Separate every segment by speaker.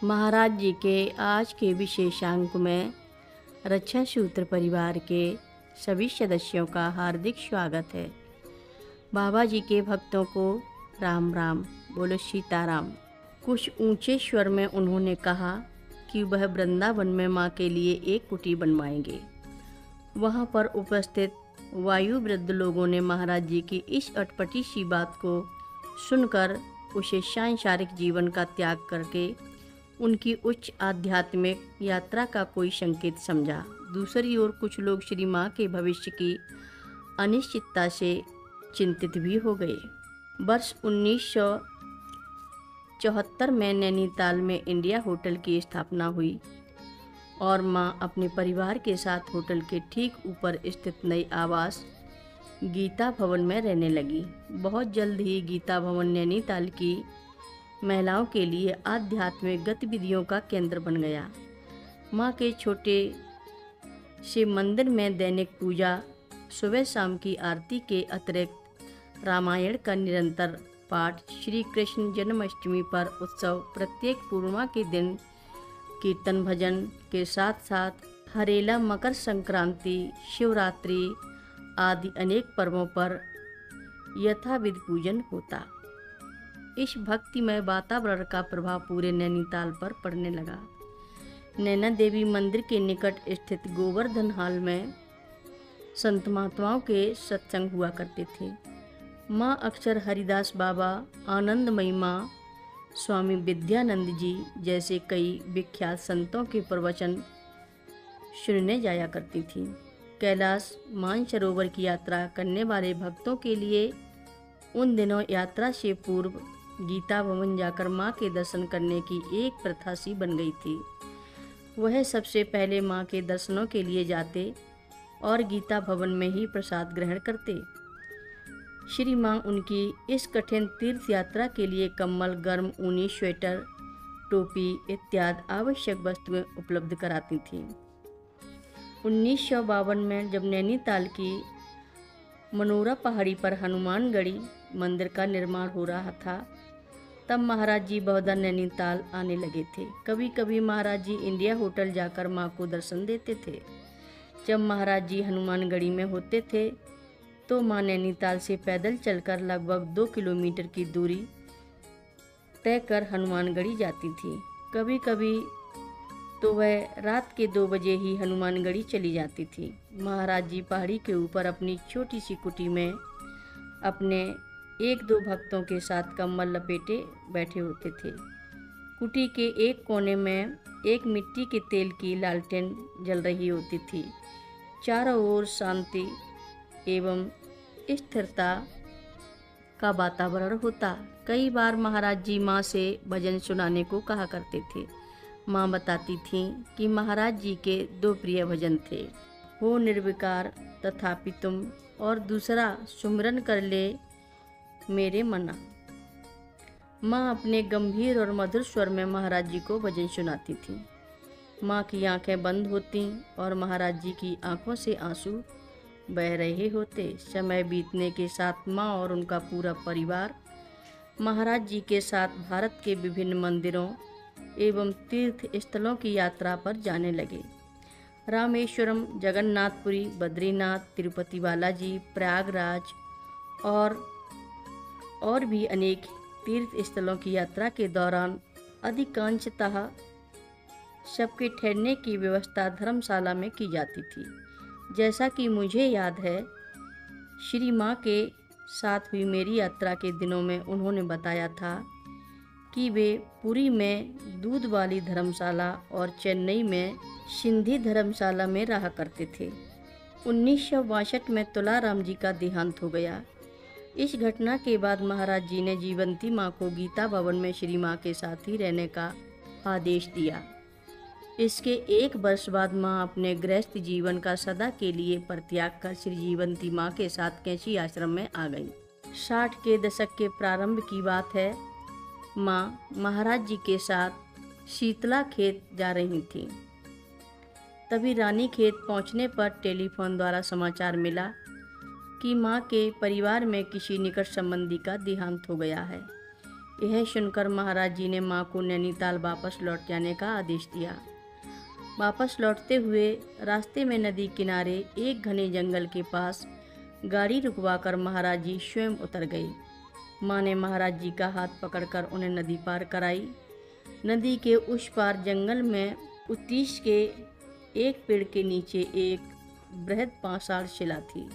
Speaker 1: महाराज जी के आज के विशेषांक में रक्षा सूत्र परिवार के सभी सदस्यों का हार्दिक स्वागत है। बाबा जी के भक्तों को राम राम, बोलो सीताराम। कुछ ऊंचे स्वर में उन्होंने कहा कि वह वृंदावन में माँ के लिए एक कुटी बनवाएंगे। वहाँ पर उपस्थित वायु वृद्ध लोगों ने महाराज जी की इस अटपटी सी बात को सुनकर उसे सांसारिक जीवन का त्याग करके उनकी उच्च आध्यात्मिक यात्रा का कोई संकेत समझा। दूसरी ओर कुछ लोग श्री माँ के भविष्य की अनिश्चितता से चिंतित भी हो गए। वर्ष 1974 में नैनीताल में इंडिया होटल की स्थापना हुई और माँ अपने परिवार के साथ होटल के ठीक ऊपर स्थित नई आवास गीता भवन में रहने लगी। बहुत जल्द ही गीता भवन नैनीताल की महिलाओं के लिए आध्यात्मिक गतिविधियों का केंद्र बन गया। माँ के छोटे से मंदिर में दैनिक पूजा, सुबह शाम की आरती के अतिरिक्त रामायण का निरंतर पाठ, श्री कृष्ण जन्माष्टमी पर उत्सव, प्रत्येक पूर्णिमा के दिन कीर्तन भजन के साथ साथ हरेला, मकर संक्रांति, शिवरात्रि आदि अनेक पर्वों पर यथाविधि पूजन होता। इस भक्तिमय वातावरण का प्रभाव पूरे नैनीताल पर पड़ने लगा। नैना देवी मंदिर के निकट स्थित गोवर्धन हॉल में संत महात्माओं के सत्संग हुआ करते थे। माँ अक्सर हरिदास बाबा, आनंदमयी माँ, स्वामी विद्यानंद जी जैसे कई विख्यात संतों के प्रवचन सुनने जाया करती थी। कैलाश मानसरोवर की यात्रा करने वाले भक्तों के लिए उन दिनों यात्रा से पूर्व गीता भवन जाकर माँ के दर्शन करने की एक प्रथा सी बन गई थी। वह सबसे पहले माँ के दर्शनों के लिए जाते और गीता भवन में ही प्रसाद ग्रहण करते। श्री माँ उनकी इस कठिन तीर्थ यात्रा के लिए कम्बल, गर्म ऊनी स्वेटर, टोपी इत्यादि आवश्यक वस्तुएं उपलब्ध कराती थीं। 1952 में जब नैनीताल की मनोरा पहाड़ी पर हनुमानगढ़ी मंदिर का निर्माण हो रहा था, तब महाराज जी बहुधा नैनीताल आने लगे थे। कभी कभी महाराज जी इंडिया होटल जाकर माँ को दर्शन देते थे। जब महाराज जी हनुमानगढ़ी में होते थे तो माँ नैनीताल से पैदल चलकर लगभग 2 किलोमीटर की दूरी तय कर हनुमानगढ़ी जाती थी। कभी कभी तो वह रात के 2 बजे ही हनुमानगढ़ी चली जाती थी। महाराज जी पहाड़ी के ऊपर अपनी छोटी सी कुटी में अपने 1-2 भक्तों के साथ कम्बल लपेटे बैठे होते थे। कुटी के एक कोने में एक मिट्टी के तेल की लालटेन जल रही होती थी। चारों ओर शांति एवं स्थिरता का वातावरण होता। कई बार महाराज जी माँ से भजन सुनाने को कहा करते थे। माँ बताती थीं कि महाराज जी के 2 प्रिय भजन थे, हो निर्विकार तथापि तुम, और दूसरा सुमिरन कर ले मेरे मना। माँ अपने गंभीर और मधुर स्वर में महाराज जी को भजन सुनाती थी। माँ की आंखें बंद होती और महाराज जी की आंखों से आंसू बह रहे होते। समय बीतने के साथ माँ और उनका पूरा परिवार महाराज जी के साथ भारत के विभिन्न मंदिरों एवं तीर्थ स्थलों की यात्रा पर जाने लगे। रामेश्वरम, जगन्नाथपुरी, बद्रीनाथ, तिरुपति बालाजी, प्रयागराज और भी अनेक तीर्थ स्थलों की यात्रा के दौरान अधिकांशतः सबके ठहरने की व्यवस्था धर्मशाला में की जाती थी। जैसा कि मुझे याद है, श्री माँ के साथ हुई मेरी यात्रा के दिनों में उन्होंने बताया था कि वे पुरी में दूध वाली धर्मशाला और चेन्नई में सिंधी धर्मशाला में रहा करते थे। 1962 में तुलाराम जी का देहांत हो गया। इस घटना के बाद महाराज जी ने जीवंती माँ को गीता भवन में श्री माँ के साथ ही रहने का आदेश दिया। इसके 1 वर्ष बाद माँ अपने गृहस्थ जीवन का सदा के लिए परित्याग कर श्री जीवंती माँ के साथ कैंची आश्रम में आ गई। 60 के दशक के प्रारंभ की बात है। माँ महाराज जी के साथ शीतला खेत जा रही थी। तभी रानी खेत पहुँचने पर टेलीफोन द्वारा समाचार मिला कि माँ के परिवार में किसी निकट संबंधी का देहांत हो गया है। यह सुनकर महाराज जी ने माँ को नैनीताल वापस लौट जाने का आदेश दिया। वापस लौटते हुए रास्ते में नदी किनारे एक घने जंगल के पास गाड़ी रुकवाकर महाराज जी स्वयं उतर गए। माँ ने महाराज जी का हाथ पकड़कर उन्हें नदी पार कराई। नदी के उस पार जंगल में उत्तीश के एक पेड़ के नीचे एक बृहद पाषाण शिला थी।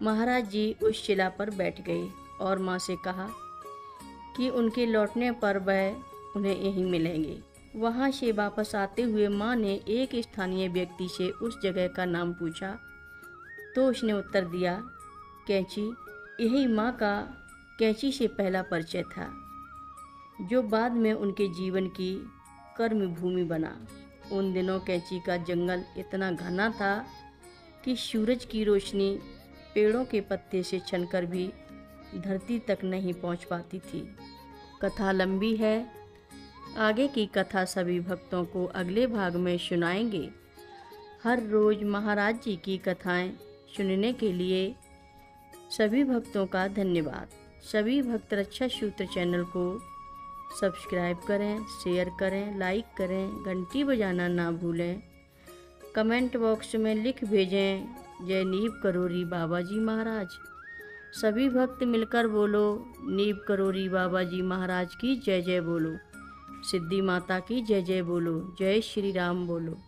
Speaker 1: महाराज जी उस शिला पर बैठ गए और माँ से कहा कि उनके लौटने पर वह उन्हें यहीं मिलेंगे। वहाँ से वापस आते हुए माँ ने एक स्थानीय व्यक्ति से उस जगह का नाम पूछा तो उसने उत्तर दिया, कैंची। यही माँ का कैंची से पहला परिचय था, जो बाद में उनके जीवन की कर्म भूमि बना। उन दिनों कैंची का जंगल इतना घना था कि सूरज की रोशनी पेड़ों के पत्ते से छनकर भी धरती तक नहीं पहुंच पाती थी। कथा लंबी है, आगे की कथा सभी भक्तों को अगले भाग में सुनाएंगे। हर रोज़ महाराज जी की कथाएं सुनने के लिए सभी भक्तों का धन्यवाद। सभी भक्त रक्षा सूत्र चैनल को सब्सक्राइब करें, शेयर करें, लाइक करें, घंटी बजाना ना भूलें। कमेंट बॉक्स में लिख भेजें, जय नीव करोरी बाबा जी महाराज। सभी भक्त मिलकर बोलो, नीव करोरी बाबा जी महाराज की जय जय बोलो। सिद्धि माता की जय जय बोलो। जय श्री राम बोलो।